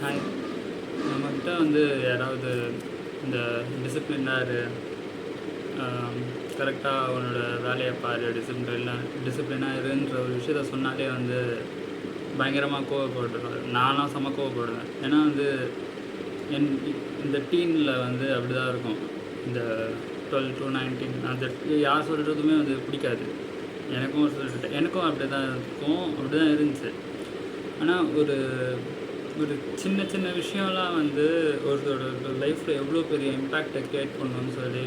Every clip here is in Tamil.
ஹாய். நம்மக்கிட்ட வந்து யாராவது இந்த டிசிப்ளினாக இரு, கரெக்டாக உன்னோட வேலையை பாரு, டிசிப்ளினாக இருன்ற ஒரு விஷயத்த சொன்னாலே வந்து பயங்கரமாக கோவப்படுறாரு. நான்லாம் செம கோவப்படுவேன். ஏன்னா வந்து என் இந்த டீனில் வந்து அப்படி தான் இருக்கும். இந்த 12 to 19 அந்த யார் சொல்கிறதுமே வந்து பிடிக்காது. எனக்கும் அப்படி தான் இருக்கும், அப்படி தான் இருந்துச்சு. ஆனால் ஒரு ஒரு சின்ன சின்ன விஷயம்லாம் வந்து ஒருத்தரோட லைஃப்பில் எவ்வளோ பெரிய இம்பேக்டை கிரியேட் பண்ணணும்னு சொல்லி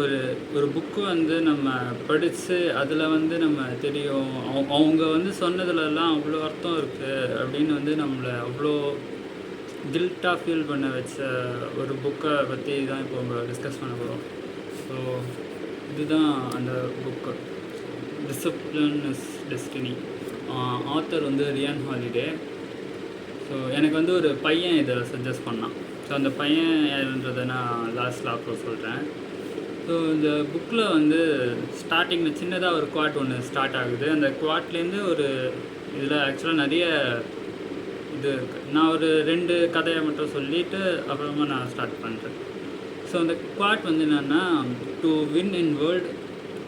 ஒரு ஒரு புக்கு வந்து நம்ம படித்து அதில் வந்து நம்ம தெரியும் அவங்க வந்து சொன்னதுலலாம் அவ்வளோ அர்த்தம் இருக்குது அப்படின்னு வந்து நம்மளை அவ்வளோ கில்ட்டாக ஃபீல் பண்ண வச்ச ஒரு புக்கை பற்றி தான் இப்போ நம்ம டிஸ்கஸ் பண்ண போகிறோம். ஸோ இதுதான் அந்த book, discipline is destiny. Author வந்து ரியான் ஹாலிடே. ஸோ எனக்கு வந்து ஒரு பையன் இதை சஜஸ்ட் பண்ணான். ஸோ அந்த பையன் யாருன்றதை நான் லாஸ்ட்டில் அப்புறம் சொல்கிறேன். ஸோ இந்த புக்கில் வந்து ஸ்டார்டிங்கில் சின்னதாக ஒரு குவாட் ஒன்று ஸ்டார்ட் ஆகுது. அந்த குவாட்லேருந்து ஒரு இதில் ஆக்சுவலாக நிறைய இது இருக்குது. நான் ஒரு 2 கதையை மட்டும் சொல்லிவிட்டு அப்புறமா நான் ஸ்டார்ட் பண்ணுறேன். ஸோ அந்த குவாட் வந்து என்னென்னா, to win in world,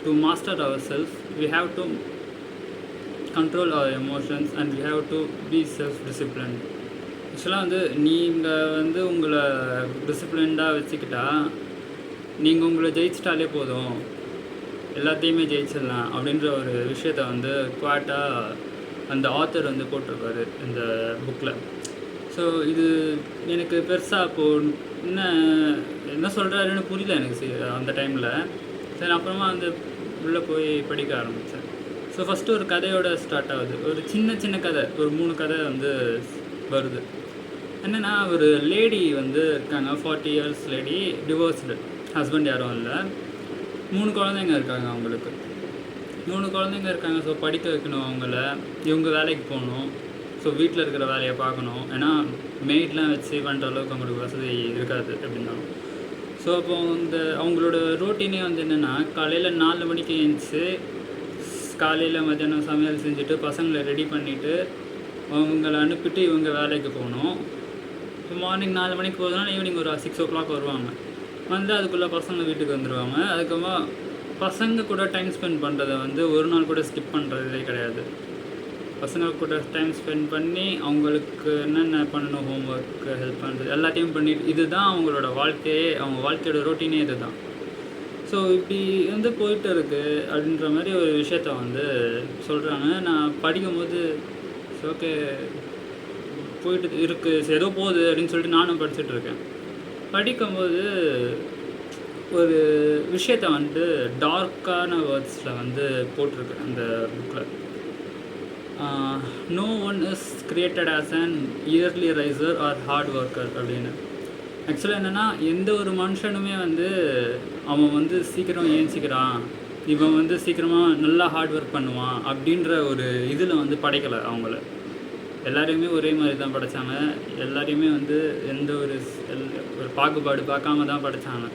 to master our self, we have to control our emotions and we have to be self-disciplined. ஆக்சுவலாக வந்து நீங்கள் வந்து உங்களை டிசிப்ளின்டாக வச்சுக்கிட்டா நீங்கள் உங்களை ஜெயிச்சிட்டாலே போதும், எல்லாத்தையுமே ஜெயிச்சிடலாம் அப்படின்ற ஒரு விஷயத்த வந்து குவாட்டாக அந்த ஆத்தர் வந்து போட்டிருப்பாரு இந்த புக்கில். ஸோ இது எனக்கு பெருசாக அப்போது என்ன சொல்கிறாருன்னு புரியல எனக்கு அந்த டைமில். சரி, அப்புறமா வந்து உள்ளே போய் படிக்க ஆரம்பித்தேன். ஸோ ஃபஸ்ட்டு ஒரு கதையோட ஸ்டார்ட் ஆகுது. ஒரு சின்ன கதை, ஒரு 3 கதை வந்து வருது. என்னென்னா, ஒரு லேடி வந்து இருக்காங்க, 40 years லேடி, டிவோர்ஸ்டு, ஹஸ்பண்ட் யாரும் இல்லை, 3 குழந்தைங்க இருக்காங்க அவங்களுக்கு. 3 குழந்தைங்க இருக்காங்க. ஸோ படிக்க வைக்கணும் அவங்கள, இவங்க வேலைக்கு போகணும். ஸோ வீட்டில் இருக்கிற வேலையை பார்க்கணும். ஏன்னா மெய்ட்லாம் வச்சு பண்ணுற அளவுக்கு அவங்களுக்கு வசதி இருக்காது அப்படின்னாலும். ஸோ அப்போ அவங்களோட ரோட்டீனே வந்து என்னென்னா, காலையில் 4 மணிக்கு எழுந்துச்சு, காலையில் மத்தியானம் சமையல் செஞ்சுட்டு பசங்களை ரெடி பண்ணிவிட்டு அவங்கள அனுப்பிட்டு இவங்க வேலைக்கு போகணும். இப்போ மார்னிங் 4 மணிக்கு போகுதுன்னா ஈவினிங் ஒரு 6 o'clock வருவாங்க. வந்து அதுக்குள்ளே பசங்க வீட்டுக்கு வந்துடுவாங்க. அதுக்கப்புறமா பசங்க கூட டைம் ஸ்பெண்ட் பண்ணுறதை வந்து ஒரு நாள் கூட ஸ்கிப் பண்ணுறதே கிடையாது. பசங்க கூட டைம் ஸ்பெண்ட் பண்ணி அவங்களுக்கு என்னென்ன பண்ணணும், ஹோம் ஒர்க்கு ஹெல்ப் பண்ணுறது எல்லாத்தையும் பண்ணிட்டு, இதுதான் அவங்களோட வாழ்க்கையே, அவங்க வாழ்க்கையோட ரொட்டீனே இது தான். ஸோ இப்படி வந்து போயிட்டு இருக்குது அப்படின்ற மாதிரி ஒரு விஷயத்த வந்து சொல்கிறாங்க. நான் படிக்கும்போது ஓகே போயிட்டு இருக்குது, ஏதோ போகுது அப்படின்னு சொல்லிட்டு நானும் படிச்சுட்ருக்கேன். படிக்கும்போது ஒரு விஷயத்த வந்து டார்க்கான வேர்ட்ஸில் வந்து போட்டிருக்கு அந்த புக்கில். No one is created as an early riser or hard worker அப்படின்னு. ஆக்சுவலாக என்னென்னா, எந்த ஒரு மனுஷனுமே வந்து அவன் வந்து சீக்கிரம் ஏஞ்சிக்கிறான், இவன் வந்து சீக்கிரமாக நல்லா ஹார்ட் ஒர்க் பண்ணுவான் அப்படின்ற ஒரு இதில் வந்து படைக்கலை அவங்கள. எல்லாரையுமே ஒரே மாதிரி தான் படைத்தாங்க. எல்லாரையுமே வந்து எந்த ஒரு பாகுபாடு பார்க்காம தான் படைத்தாங்க.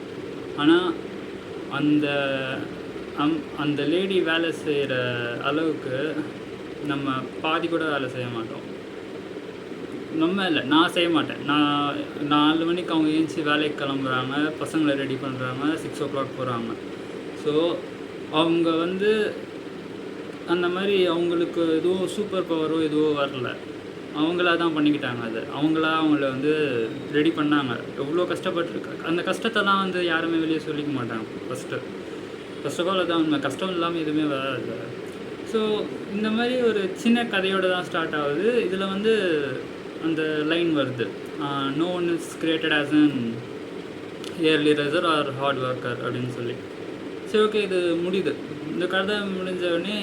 ஆனால் அந்த லேடி வேலை செய்கிற அளவுக்கு நம்ம பாதி கூட வேலை செய்ய மாட்டோம். நம்ம இல்லை, நான் செய்ய மாட்டேன். நான் 4 மணிக்கு அவங்க ஏஞ்சி வேலைக்கு கிளம்புறாங்க, பசங்களை ரெடி பண்ணுறாங்க, 6 o'clock போகிறாங்க. ஸோ அவங்க வந்து அந்த மாதிரி அவங்களுக்கு எதுவும் சூப்பர் பவரோ எதுவோ வரல, அவங்களா தான் பண்ணிக்கிட்டாங்க. அது அவங்கள வந்து ரெடி பண்ணாங்க. எவ்வளோ கஷ்டப்பட்டுருக்காங்க. அந்த கஷ்டத்தெல்லாம் வந்து யாருமே வெளியே சொல்லிக்க மாட்டாங்க. ஃபஸ்ட் ஆஃப் ஆல் அதான் உண்மை. கஷ்டம் இல்லாமல் எதுவுமே வராது. ஸோ இந்த மாதிரி ஒரு சின்ன கதையோடு தான் ஸ்டார்ட் ஆகுது. இதில் வந்து அந்த லைன் வருது, no one is created as an early riser or hard worker அப்படின்னு சொல்லி. சரி, ஓகே, இது முடியுது. இந்த கதை முடிஞ்சவுடனே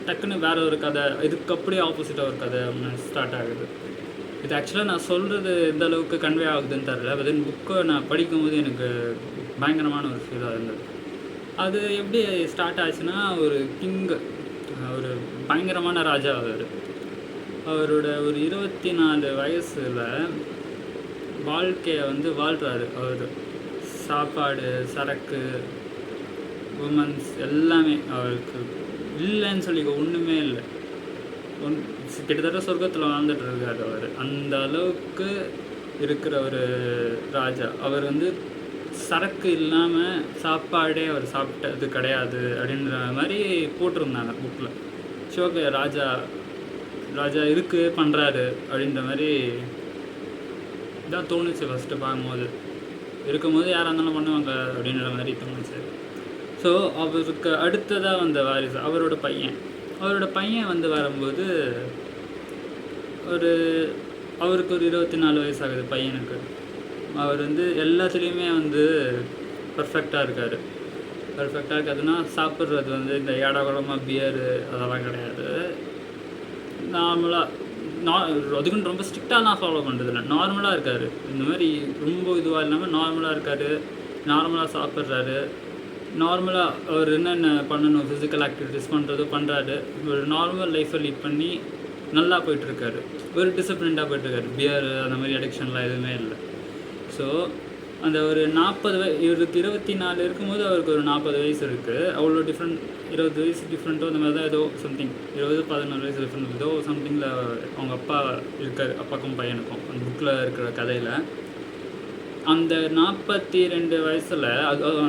டக்குன்னு வேறு ஒரு கதை, இதுக்கு அப்படியே ஆப்போசிட்டாக ஒரு கதை ஸ்டார்ட் ஆகுது. இது ஆக்சுவலாக நான் சொல்கிறது எந்த அளவுக்கு கன்வே ஆகுதுன்னு தெரியல. பட் புக்கை நான் படிக்கும்போது எனக்கு பயங்கரமான ஒரு ஃபீலாக இருந்தது. அது எப்படி ஸ்டார்ட் ஆச்சுன்னா, ஒரு ஒரு பயங்கரமான ராஜா அவரோட ஒரு 24 வயசில் வாழ்க்கையை வந்து வாழ்கிறாரு. அவர் சாப்பாடு, சரக்கு, உமன்ஸ் எல்லாமே அவருக்கு இல்லைன்னு சொல்லிக்க ஒன்றுமே இல்லை. கிட்டத்தட்ட சொர்க்கத்தில் வாழ்ந்துட்டு இருக்காரு அவர். அந்த அளவுக்கு இருக்கிற ஒரு ராஜா. அவர் வந்து சரக்கு இல்லாமல் சாப்பாடே அவர் சாப்பிட்டது கிடையாது அப்படின்ற மாதிரி போட்டிருந்தாங்க புக்கில். ஷோக்கு ராஜா ராஜா பண்ணுறாரு அப்படின்ற மாதிரி தான் தோணுச்சு ஃபஸ்ட்டு பார்க்கும்போது. இருக்கும்போது யாராக இருந்தாலும் பண்ணுவாங்க அப்படின்ற மாதிரி தோணுச்சு. ஸோ அவருக்கு அடுத்ததாக வந்த வாரிசு அவரோட பையன் வந்து வரும்போது அவருக்கு ஒரு 24 வயசு ஆகுது பையனுக்கு. அவர் வந்து எல்லாத்துலேயுமே வந்து பர்ஃபெக்டாக இருக்காதுன்னா சாப்பிட்றது வந்து இந்த ஏடாகுடமாக பியரு அதெல்லாம் கிடையாது. நார்மலாக அதுக்குன்னு ரொம்ப ஸ்ட்ரிக்டாலாம் ஃபாலோ பண்ணுறதில்ல, நார்மலாக இருக்கார். இந்த மாதிரி ரொம்ப இதுவாக இல்லாமல் நார்மலாக இருக்கார், நார்மலாக சாப்பிட்றாரு, நார்மலாக அவர் என்னென்ன பண்ணணும் ஃபிசிக்கல் ஆக்டிவிட்டிஸ் பண்ணுறாரு. ஒரு நார்மல் லைஃப்பை லீட் பண்ணி நல்லா போயிட்டுருக்காரு, ஒரு டிசிப்ளின்டாக போயிட்டுருக்காரு. பியர் அந்த மாதிரி அடிக்ஷன்லாம் எதுவுமே இல்லை. ஸோ அந்த ஒரு 40 இவருக்கு 24 இருக்கும்போது அவருக்கு ஒரு 40 வயசு இருக்குது. அவ்வளோ டிஃப்ரெண்ட், 20 வயசு டிஃப்ரெண்ட்டோ அந்த மாதிரி தான் ஏதோ சம்திங், 20-14 வயசு டிஃப்ரெண்ட் ஏதோ சம்திங்கில் அவங்க அப்பா இருக்கார், அப்பாக்கும் பையனுக்கும். அந்த புக்கில் இருக்கிற கதையில் அந்த 42 வயசில்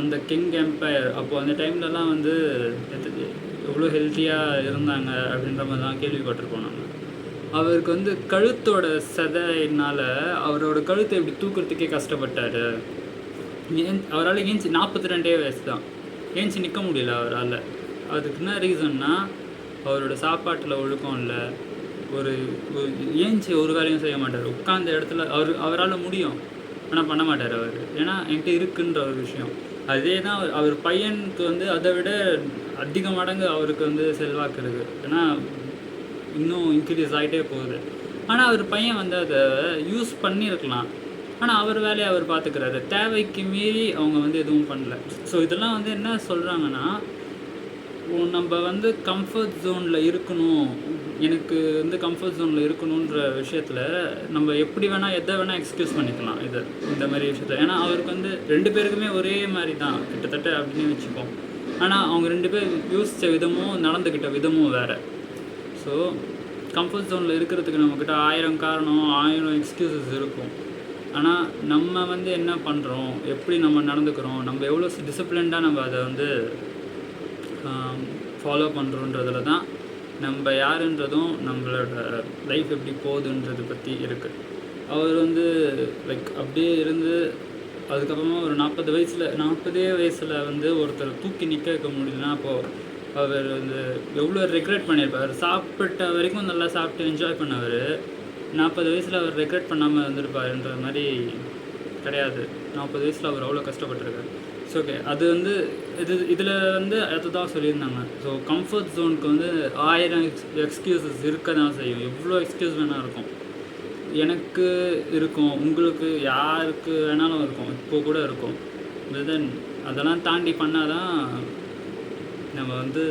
அந்த கிங் எம்பையர் அப்போது அந்த டைம்லலாம் வந்து எவ்வளோ ஹெல்த்தியாக இருந்தாங்க அப்படின்ற மாதிரி தான் கேள்விப்பட்டிருப்போம் நம்ம. அவருக்கு வந்து கழுத்தோட சதையினால் அவரோட கழுத்தை எப்படி தூக்கிறதுக்கே கஷ்டப்பட்டார். அவரால் ஏஞ்சி 42 வயசு தான், ஏஞ்சி நிற்க முடியல அவரால். அதுக்கு என்ன ரீசன்னா அவரோட சாப்பாட்டில் ஒழுக்கம் இல்லை. ஏஞ்சி ஒரு வேலையும் செய்ய மாட்டார். உட்கார்ந்த இடத்துல அவரால் முடியும், ஆனால் பண்ண மாட்டார் அவர். ஏன்னா என்கிட்ட இருக்குன்ற ஒரு விஷயம். அதே தான் அவர் பையனுக்கு வந்து அதை விட அதிக மடங்கு அவருக்கு வந்து செல்வாக்கு இருக்குது. ஏன்னா இன்னும் இன்க்ரீஸ் ஆகிட்டே போகுது. ஆனால் அவர் பையன் வந்து அதை யூஸ் பண்ணியிருக்கலாம், ஆனால் அவர் வேலையை அவர் பார்த்துக்கிறாரு. தேவைக்கு மீறி அவங்க வந்து எதுவும் பண்ணல. ஸோ இதெல்லாம் வந்து என்ன சொல்கிறாங்கன்னா, நம்ம வந்து கம்ஃபர்ட் ஜோனில் இருக்கணும், எனக்கு வந்து கம்ஃபர்ட் ஜோனில் இருக்கணுன்ற விஷயத்தில் நம்ம எப்படி வேணால் எதை வேணால் எக்ஸ்கியூஸ் பண்ணிக்கலாம் இந்த மாதிரி விஷயத்தில். ஏன்னா அவருக்கு வந்து 2 பேருக்குமே ஒரே மாதிரி தான் கிட்டத்தட்ட அப்படின்னு வச்சுப்போம். ஆனால் அவங்க 2 பேர் யோசித்த விதமும் நடந்துக்கிட்ட விதமும் வேறு. ஸோ கம்ஃபர்ட் ஜோனில் இருக்கிறதுக்கு நம்மக்கிட்ட 1000 காரணம் 1000 எக்ஸ்கியூசஸ் இருக்கும். ஆனால் நம்ம வந்து என்ன பண்ணுறோம், எப்படி நம்ம நடந்துக்கிறோம், நம்ம எவ்வளோ டிசிப்ளின்டாக நம்ம அதை வந்து ஃபாலோ பண்ணுறோன்றதுல தான் நம்ம யாருன்றதும் நம்மளோட லைஃப் எப்படி போகுதுன்றது பற்றி இருக்குது. அவர் வந்து அப்படியே இருந்து அதுக்கப்புறமா ஒரு 40 வயசில் வந்து ஒருத்தர் தூக்கி நிற்க வைக்க முடியலன்னா அப்போது அவர் வந்து எவ்வளோ ரெக்ரெட் பண்ணியிருப்பார். சாப்பிட்ட வரைக்கும் நல்லா சாப்பிட்டு என்ஜாய் பண்ணவர் 40 வயசில் அவர் ரெக்ரெட் பண்ணாமல் இருந்திருப்பாருன்ற மாதிரி கிடையாது. 40 வயசில் அவர் அவ்வளோ கஷ்டப்பட்டுருக்காரு. ஸோ ஓகே, அது வந்து இதில் வந்து அதுதான் சொல்லியிருந்தாங்க. ஸோ கம்ஃபர்ட் ஜோனுக்கு வந்து 1000 எக்ஸ்கியூசஸ் இருக்க தான் செய்யும். எவ்வளோ எக்ஸ்கியூஸ் வேணால் இருக்கும், எனக்கு இருக்கும், உங்களுக்கு யாருக்கு வேணாலும் இருக்கும், இப்போது கூட இருக்கும். தென் அதெல்லாம் தாண்டி பண்ணால் தான் நம்ம வந்து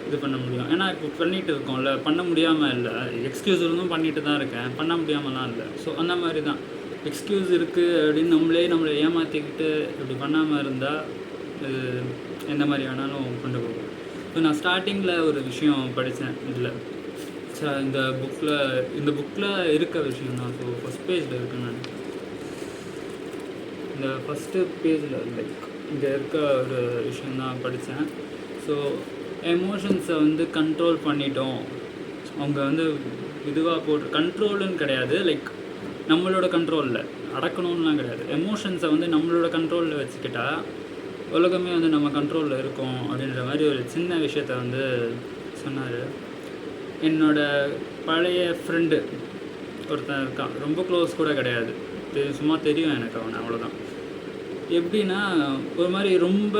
இது பண்ண முடியும். ஏன்னா இப்போ பண்ணிகிட்டு இருக்கோம்ல, பண்ண முடியாமல் இல்லை, எக்ஸ்கியூஸ் இருந்தும் பண்ணிட்டு தான் இருக்கேன், பண்ண முடியாமலாம் இல்லை. ஸோ அந்த மாதிரி தான் எக்ஸ்கியூஸ் இருக்குது அப்படின்னு நம்மளை ஏமாற்றிக்கிட்டு இப்படி பண்ணாமல் இருந்தால் இது எந்த மாதிரி வேணாலும் கொண்டு போகும். ஸோ நான் ஸ்டார்டிங்கில் ஒரு விஷயம் படித்தேன் இதில், இந்த புக்கில் இருக்க விஷயம் தான். ஸோ ஃபஸ்ட் பேஜில் இருக்கு, நான் இந்த ஃபஸ்ட்டு பேஜில் இங்கே இருக்க ஒரு விஷயந்தான் படித்தேன். ஸோ எமோஷன்ஸை வந்து கண்ட்ரோல் பண்ணிட்டோம், அவங்க வந்து இதுவாக போட்டு கண்ட்ரோலுன்னு கிடையாது, நம்மளோட கண்ட்ரோலில் அடக்கணும்லாம் கிடையாது. எமோஷன்ஸை வந்து நம்மளோட கண்ட்ரோலில் வச்சுக்கிட்டா உலகமே வந்து நம்ம கண்ட்ரோலில் இருக்கோம் அப்படின்ற மாதிரி ஒரு சின்ன விஷயத்த வந்து சொன்னார். என்னோட பழைய ஃப்ரெண்டு ஒருத்தன் இருக்கான், ரொம்ப க்ளோஸ் கூட கிடையாது, சும்மா தெரியும் எனக்கு அவனை, அவ்வளோதான். எப்படின்னா ஒரு மாதிரி ரொம்ப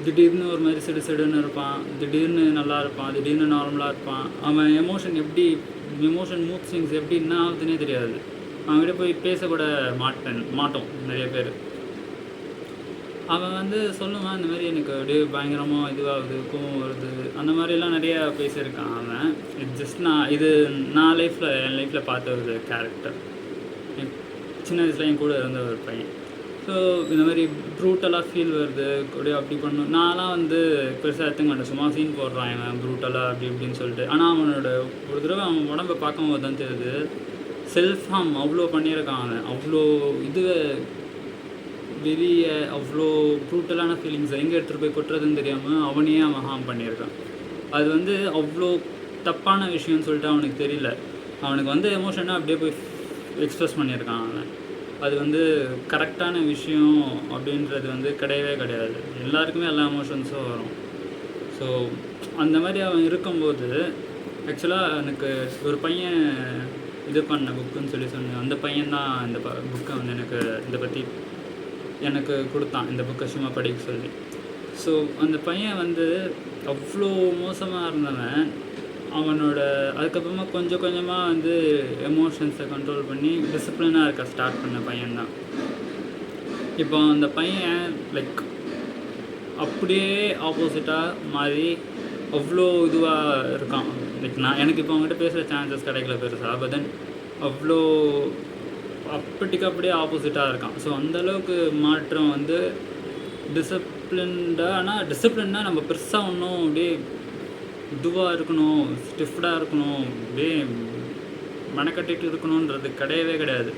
திடீர்னு ஒரு மாதிரி சிடுன்னு இருப்பான், திடீர்னு நல்லா இருப்பான், திடீர்னு நார்மலாக இருப்பான். அவன் எமோஷன் மூட் ஸ்விங்ஸ் எப்படி என்ன ஆகுதுன்னே தெரியாது. அவன்கிட்ட போய் பேசக்கூட மாட்டோம் நிறைய பேர். அவன் வந்து சொல்லுவான், இந்த மாதிரி எனக்கு அப்படியே பயங்கரமாக இதுவாகுது, கோவம் வருது, அந்த மாதிரிலாம் நிறையா பேசியிருக்கான் அவன். ஜஸ்ட் நான் என் லைஃப்பில் பார்த்த ஒரு கேரக்டர். சின்ன வயசில் என் கூட இருந்த ஒரு பையன். ஸோ இந்த மாதிரி ப்ரூட்டலாக ஃபீல் வருது அப்படியே அப்படி பண்ணும். நான்லாம் வந்து பெருசாக எடுத்துக்க மாட்டேன், சும்மா சீன் போடுறான் இவன் ப்ரூட்டலாக அப்படி இப்படின்னு சொல்லிட்டு. ஆனால் அவனோட ஒரு தடவை அவன் உடம்பை பார்க்கும்போது தான் தெரியுது, செல்ஃப் ஹார்ம் அவ்வளோ பண்ணியிருக்கான் அவன். அவ்வளோ இது வெளியே அவ்வளோ ப்ரூட்டலான ஃபீலிங்ஸை எங்கே எடுத்துகிட்டு போய் கொட்டுறதுன்னு தெரியாமல் அவனையே அவன் ஹார்ம் பண்ணியிருக்கான். அது வந்து அவ்வளோ தப்பான விஷயம்னு சொல்லிட்டு அவனுக்கு தெரியல. அவனுக்கு வந்து எமோஷனாக அப்படியே போய் எக்ஸ்ப்ரெஸ் பண்ணியிருக்கான் அவன். அது வந்து கரெக்டான விஷயம் அப்படின்றது வந்து கிடையவே கிடையாது. எல்லாருக்குமே எல்லா எமோஷன்ஸும் வரும். ஸோ அந்த மாதிரி அவன் இருக்கும்போது ஆக்சுவலாக எனக்கு ஒரு பையன் இது பண்ண புக்குன்னு சொல்லி சொன்னேன். அந்த பையன்தான் இந்த புக்கை வந்து எனக்கு இதை பற்றி எனக்கு கொடுத்தான், இந்த புக்கை சும்மா படிக்க சொல்லி. ஸோ அந்த பையன் வந்து அவ்வளோ மோசமாக இருந்தவன். அவனோட அதுக்கப்புறமா கொஞ்சம் கொஞ்சமாக வந்து எமோஷன்ஸை கண்ட்ரோல் பண்ணி டிசிப்ளினாக இருக்க ஸ்டார்ட் பண்ண பையன்தான். இப்போ அந்த பையன் லைக் அப்படியே ஆப்போசிட்டாக மாறி அவ்வளோ இதுவாக இருக்கான். லைக் எனக்கு இப்போ அவங்ககிட்ட பேசுகிற சான்சஸ் கிடைக்கல பெருசாக, பட் தென் அவ்வளோ அப்படிக்கு அப்படியே ஆப்போசிட்டாக இருக்கான். ஸோ அந்தளவுக்கு மாற்றம் வந்து டிசிப்ளின்டாக. ஆனால் டிசிப்ளின்னா நம்ம பெருசாக ஒன்றும் அப்படியே இதுவாக இருக்கணும், ஸ்டிஃப்டாக இருக்கணும், அப்படியே மெனக்கட்டிட்டு இருக்கணுன்றது கிடையவே கிடையாது.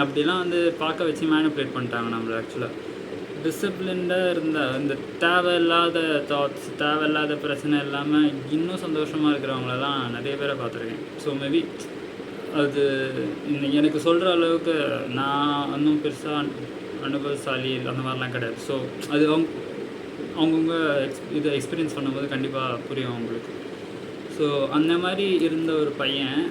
அப்படிலாம் வந்து பார்க்க வச்சு மேனிப்புலேட் பண்ணிட்டாங்க நம்மளை. ஆக்சுவலாக டிசிப்ளின்டாக இருந்தால் இந்த தேவையில்லாத தாட்ஸ், தேவையில்லாத பிரச்சனை இல்லாமல் இன்னும் சந்தோஷமாக இருக்கிறவங்களெல்லாம் நிறைய பேரை பார்த்துருக்கேன். ஸோ மேபி அது எனக்கு சொல்கிற அளவுக்கு நான் இன்னும் பெருசாக அனுபவசாலி அந்த மாதிரிலாம் கிடையாது. ஸோ அது அவங்கவுங்க இதை எக்ஸ்பீரியன்ஸ் பண்ணும்போது கண்டிப்பாக புரியும் அவங்களுக்கு. ஸோ அந்த மாதிரி இருந்த ஒரு பையன்,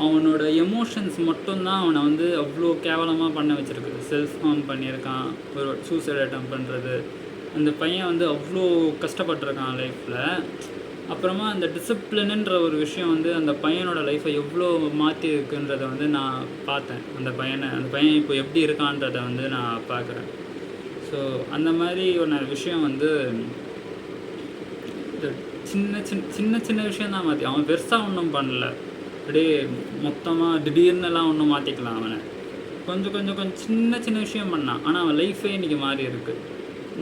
அவனோட எமோஷன்ஸ் மட்டும்தான் அவனை வந்து அவ்வளோ கேவலமாக பண்ண வச்சுருக்கு. செல்ஃப் ஹார்ம் பண்ணியிருக்கான், ஒரு சூசைட் அட்டெம்ப்ட் பண்ணுறது. அந்த பையன் வந்து அவ்வளோ கஷ்டப்பட்டிருக்கான் லைஃப்பில். அப்புறமா அந்த டிசிப்ளினுன்ற ஒரு விஷயம் வந்து அந்த பையனோட லைஃப்பை எவ்வளோ மாற்றி இருக்குன்றதை வந்து நான் பார்த்தேன். அந்த பையன் இப்போ எப்படி இருக்கான்றதை வந்து நான் பார்க்குறேன். ஸோ அந்த மாதிரி ஒரு விஷயம் வந்து சின்ன சின்ன சின்ன சின்ன விஷயம் தான் மாற்றி. அவன் பெருசாக ஒன்றும் பண்ணல, அப்படியே மொத்தமாக திடீர்னுலாம் ஒன்றும் மாற்றிக்கலாம். அவனை கொஞ்சம் கொஞ்சம் கொஞ்சம் சின்ன சின்ன விஷயம் பண்ணான். ஆனால் அவன் லைஃபே இன்றைக்கி மாறி இருக்குது.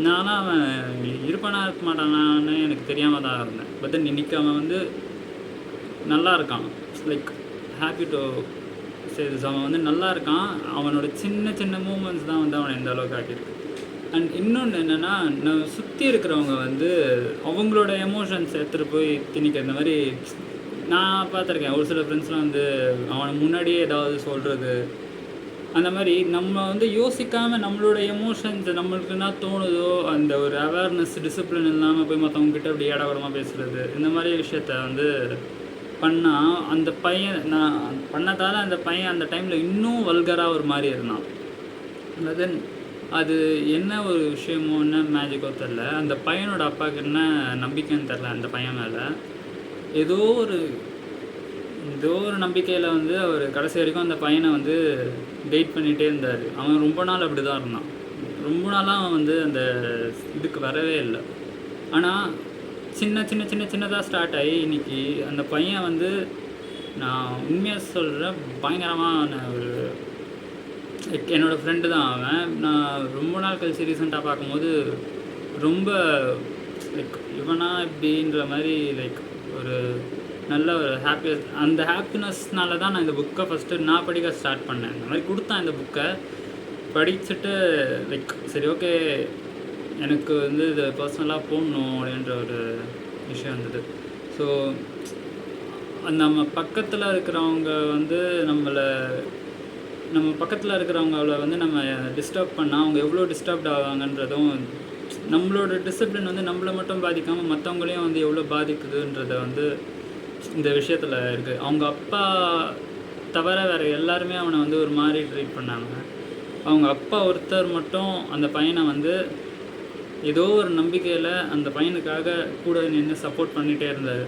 நானும் அவன் இருப்பானா இருக்க மாட்டானான்னு எனக்கு தெரியாமல் தான் இருந்தேன். பட் தென் இன்றைக்கி அவன் வந்து நல்லா இருக்கான். Like happy to say this. அவன் வந்து நல்லா இருக்கான். அவனோட சின்ன சின்ன மூமெண்ட்ஸ் தான் வந்து அவனை எந்த அளவுக்கு ஆக்கியிருக்கு. அண்ட் இன்னொன்று என்னென்னா, நான் சுற்றி இருக்கிறவங்க வந்து அவங்களோட எமோஷன்ஸ் எடுத்துகிட்டு போய் திணிக்க. இந்த மாதிரி நான் பார்த்துருக்கேன். ஒரு சில ஃப்ரெண்ட்ஸ்லாம் வந்து அவனை முன்னாடியே ஏதாவது சொல்கிறது, அந்த மாதிரி நம்ம வந்து யோசிக்காமல் நம்மளோட எமோஷன்ஸ் நம்மளுக்கு என்ன தோணுதோ அந்த ஒரு அவேர்னஸ், டிசிப்ளின் இல்லாமல் போய் மற்றவங்ககிட்ட அப்படி ஏடாகூடமாக பேசுகிறது, இந்த மாதிரி விஷயத்த வந்து பண்ணால் அந்த பையன் நான் பண்ணதால் அந்த பையன் அந்த டைமில் இன்னும் வல்கராக ஒரு மாதிரி இருந்தான். தென் அது என்ன ஒரு விஷயமோ என்ன மேஜிக்கோ தெரில, அந்த பையனோட அப்பாவுக்கு என்ன நம்பிக்கைன்னு தெரில அந்த பையன் மேலே. ஏதோ ஒரு நம்பிக்கையில் வந்து அவர் கடைசி வரைக்கும் அந்த பையனை வந்து கைட் பண்ணிகிட்டே இருந்தார். அவன் ரொம்ப நாள் அப்படி தான் இருந்தான். ரொம்ப நாளாக அவன் வந்து அந்த இதுக்கு வரவே இல்லை. ஆனால் சின்னதாக ஸ்டார்ட் ஆகி இன்றைக்கி அந்த பையன் வந்து, நான் உண்மையாக சொல்கிறேன், பயங்கரமான ஒரு என்னோடய ஃப்ரெண்டு தான் அவன். நான் ரொம்ப நாள் கழிச்சு ரீசெண்டாக பார்க்கும்போது ரொம்ப லைக் இவனா இப்படின்ற மாதிரி லைக் ஒரு நல்ல ஒரு அந்த ஹாப்பினஸ்னால தான் நான் இந்த புக்கை ஃபஸ்ட்டு நான் படிக்க ஸ்டார்ட் பண்ணேன். இந்த மாதிரி கொடுத்தான் இந்த புக்கை படிச்சுட்டு லைக் சரி ஓகே எனக்கு வந்து இதை பர்சனலாக போடணும் அப்படின்ற ஒரு விஷயம் இருந்தது. ஸோ நம்ம பக்கத்தில் இருக்கிறவங்க வந்து நம்ம பக்கத்தில் இருக்கிறவங்கள வந்து நம்ம டிஸ்டர்ப் பண்ணால் அவங்க எவ்வளோ டிஸ்டர்ப்ட் ஆவாங்கன்றதும், நம்மளோட டிசிப்ளின் வந்து நம்மளை மட்டும் பாதிக்காமல் மற்றவங்களையும் வந்து எவ்வளோ பாதிக்குதுன்றதை வந்து இந்த விஷயத்தில் இருக்குது. அவங்க அப்பா தவிர வேறு எல்லாருமே அவனை வந்து ஒரு மாதிரி ட்ரீட் பண்ணாங்க. அவங்க அப்பா ஒருத்தர் மட்டும் அந்த பையனை வந்து ஏதோ ஒரு நம்பிக்கையில் அந்த பையனுக்காக கூட நின்று சப்போர்ட் பண்ணிகிட்டே இருந்தார்.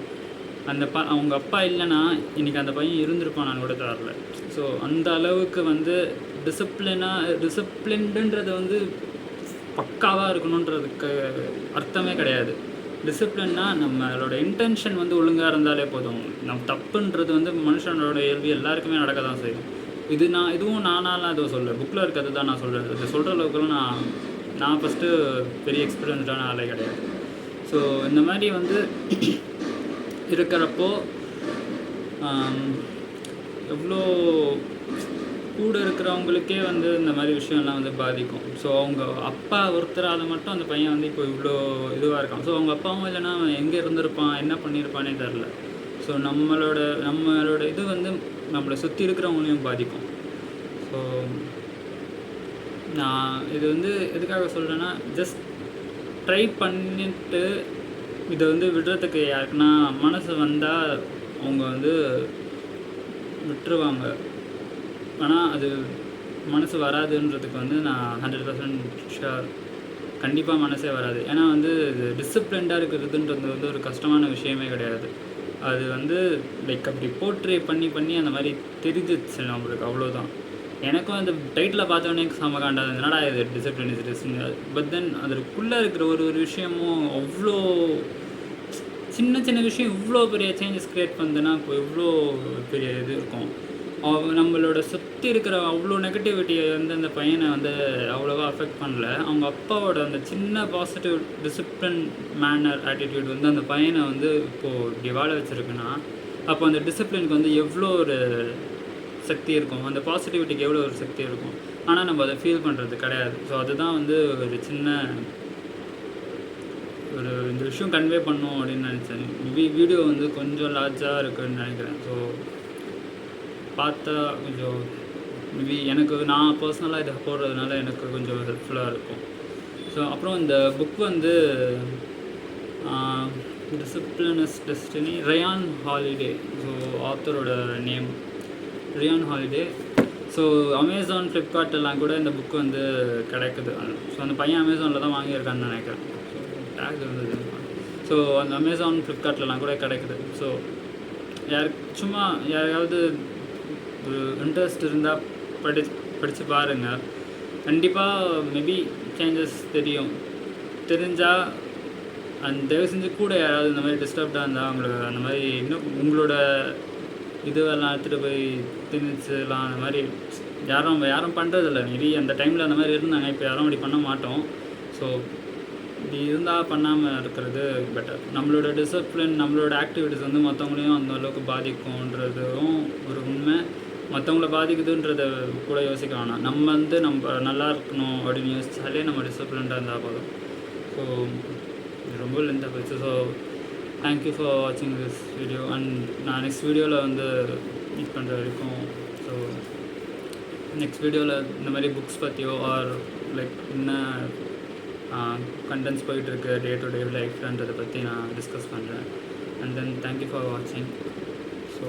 அவங்க அப்பா இல்லைன்னா இன்றைக்கி அந்த பையன் இருந்திருப்பான் கூட தரல. ஸோ அந்த அளவுக்கு வந்து டிசிப்ளின்டுன்றது வந்து பக்காவாக இருக்கணுன்றதுக்கு அர்த்தமே கிடையாது. டிசிப்ளின்னா நம்மளோட இன்டென்ஷன் வந்து ஒழுங்காக இருந்தாலே போதும். தப்புன்றது வந்து மனுஷனோட இயல்பு எல்லாருக்குமே நடக்க தான் செய்யும். இதுவும் நானாலாம் எதுவும் சொல்ல, புக்கில் இருக்கிறது தான் நான் சொல்கிறேன். இது சொல்கிற அளவுக்குலாம் நான் ஃபஸ்ட்டு பெரிய எக்ஸ்பீரியன்ஸ்டான ஆளே கிடையாது. ஸோ இந்த மாதிரி வந்து இருக்கிறப்போ எவ்வளோ கூட இருக்கிறவங்களுக்கே வந்து இந்த மாதிரி விஷயம்லாம் வந்து பாதிக்கும். ஸோ அவங்க அப்பா ஒருத்தரால் மட்டும் அந்த பையன் வந்து இப்போ இவ்வளோ இதுவாக இருக்கான். ஸோ அவங்க அப்பாவும் இல்லைன்னா அவன் எங்கே இருந்திருப்பான், என்ன பண்ணியிருப்பானே தெரில. ஸோ நம்மளோட இது வந்து நம்மளை சுற்றி இருக்கிறவங்களையும் பாதிக்கும். ஸோ நான் இது வந்து எதுக்காக சொல்கிறேன்னா, ஜஸ்ட் ட்ரை பண்ணிட்டு இதை வந்து விடுறதுக்கு யாருக்குன்னா மனசு வந்தால் அவங்க வந்து விட்டுருவாங்க. ஆனால் அது மனசு வராதுன்றதுக்கு வந்து நான் 100% ஷுர். கண்டிப்பாக மனசே வராது. ஏன்னா வந்து இது டிசிப்ளின்டாக இருக்கிறதுன்றது வந்து ஒரு கஷ்டமான விஷயமே கிடையாது. அது வந்து லைக் அப்படி போர்ட்ரே பண்ணி அந்த மாதிரி தெரிஞ்சிச்சு நம்மளுக்கு, அவ்வளோதான். எனக்கும் அந்த டைட்டில் பார்த்தோன்னே செம காண்டாது, என்னடா இது discipline is discipline. But then அதற்குள்ளே இருக்கிற ஒரு விஷயமும் அவ்வளோ சின்ன விஷயம் இவ்வளோ பெரிய சேஞ்சஸ் க்ரியேட் பண்ணுதுன்னா இப்போ எவ்வளோ பெரிய இது இருக்கும். நம்மளோட சுற்றி இருக்கிற அவ்வளோ நெகட்டிவிட்டியை வந்து அந்த பையனை வந்து அவ்வளோவா அஃபெக்ட் பண்ணல. அவங்க அப்பாவோட அந்த சின்ன பாசிட்டிவ் டிசிப்ளின் மேனர் ஆட்டிடியூட் வந்து அந்த பையனை வந்து இப்போது இப்படி வாழ வச்சுருக்குன்னா, அப்போ அந்த டிசிப்ளினுக்கு வந்து எவ்வளோ ஒரு சக்தி இருக்கும், அந்த பாசிட்டிவிட்டிக்கு எவ்வளோ ஒரு சக்தி இருக்கும். ஆனால் நம்ம அதை ஃபீல் பண்ணுறது கிடையாது. ஸோ அதுதான் வந்து ஒரு சின்ன இந்த விஷயம் கன்வே பண்ணும் அப்படின்னு நினச்சேன். வீடியோ வந்து கொஞ்சம் லார்ஜாக இருக்குதுன்னு நினைக்கிறேன். ஸோ பார்த்தா கொஞ்சம் எனக்கு நான் பர்சனலாக இதை போடுறதுனால எனக்கு கொஞ்சம் ஹெல்ப்ஃபுல்லாக இருக்கும். ஸோ அப்புறம் இந்த புக் வந்து discipline is destiny, Ryan Holiday. So ஆத்தரோட name Ryan Holiday. So Amazon, ஃப்ளிப்கார்ட்டெல்லாம் கூட இந்த புக் வந்து கிடைக்குது. ஸோ அந்த பையன் அமேசானில் தான் வாங்கியிருக்கான்னு நினைக்கிறேன். ஸோ டேக் இருந்தது. ஸோ அந்த அமேசான், ஃப்ளிப்கார்ட்லலாம் கூட கிடைக்குது. ஸோ சும்மா யாரையாவது ஒரு இன்ட்ரெஸ்ட் இருந்தால் படித்து பாருங்கள். கண்டிப்பாக மேபி சேஞ்சஸ் தெரிஞ்சால் தயவு செஞ்சு கூட யாராவது இந்த மாதிரி டிஸ்டர்ப்டாக இருந்தால் அவங்களுக்கு அந்த மாதிரி இன்னும் உங்களோட இதுவெல்லாம் எடுத்துகிட்டு போய் திணிச்சுலாம் அந்த மாதிரி யாரும் பண்ணுறதில்ல. மேபி அந்த டைமில் அந்த மாதிரி இருந்தாங்க, இப்போ யாரும் அப்படி பண்ண மாட்டோம். ஸோ இப்படி இருந்தால் பண்ணாமல் இருக்கிறது பெட்டர். நம்மளோட டிசிப்ளின், நம்மளோட ஆக்டிவிட்டீஸ் வந்து மற்றவங்களையும் அந்த அளவுக்கு பாதிக்கும்ன்றதும் ஒரு உண்மை. மற்றவங்கள பாதிக்குதுன்றதை கூட யோசிக்க வேணாம். நம்ம நல்லா இருக்கணும் அப்படின்னு யோசித்தாலே நம்ம டிசிப்ளின்டாக இருந்தால் போதும். ஸோ ரொம்ப லென்த்தாக போயிடுச்சு. ஸோ தேங்க்யூ ஃபார் வாட்சிங் திஸ் வீடியோ. அண்ட் நான் நெக்ஸ்ட் வீடியோவில் வந்து மீட் பண்ணுற வரைக்கும், ஸோ நெக்ஸ்ட் வீடியோவில் இந்த மாதிரி புக்ஸ் பற்றியோ ஆர் லைக் என்ன கண்டென்ட்ஸ் போயிட்டுருக்கு டே டு டே லைஃப்ன்றதை பற்றி நான் டிஸ்கஸ் பண்ணுறேன். அண்ட் தென் தேங்க்யூ ஃபார் வாட்சிங். ஸோ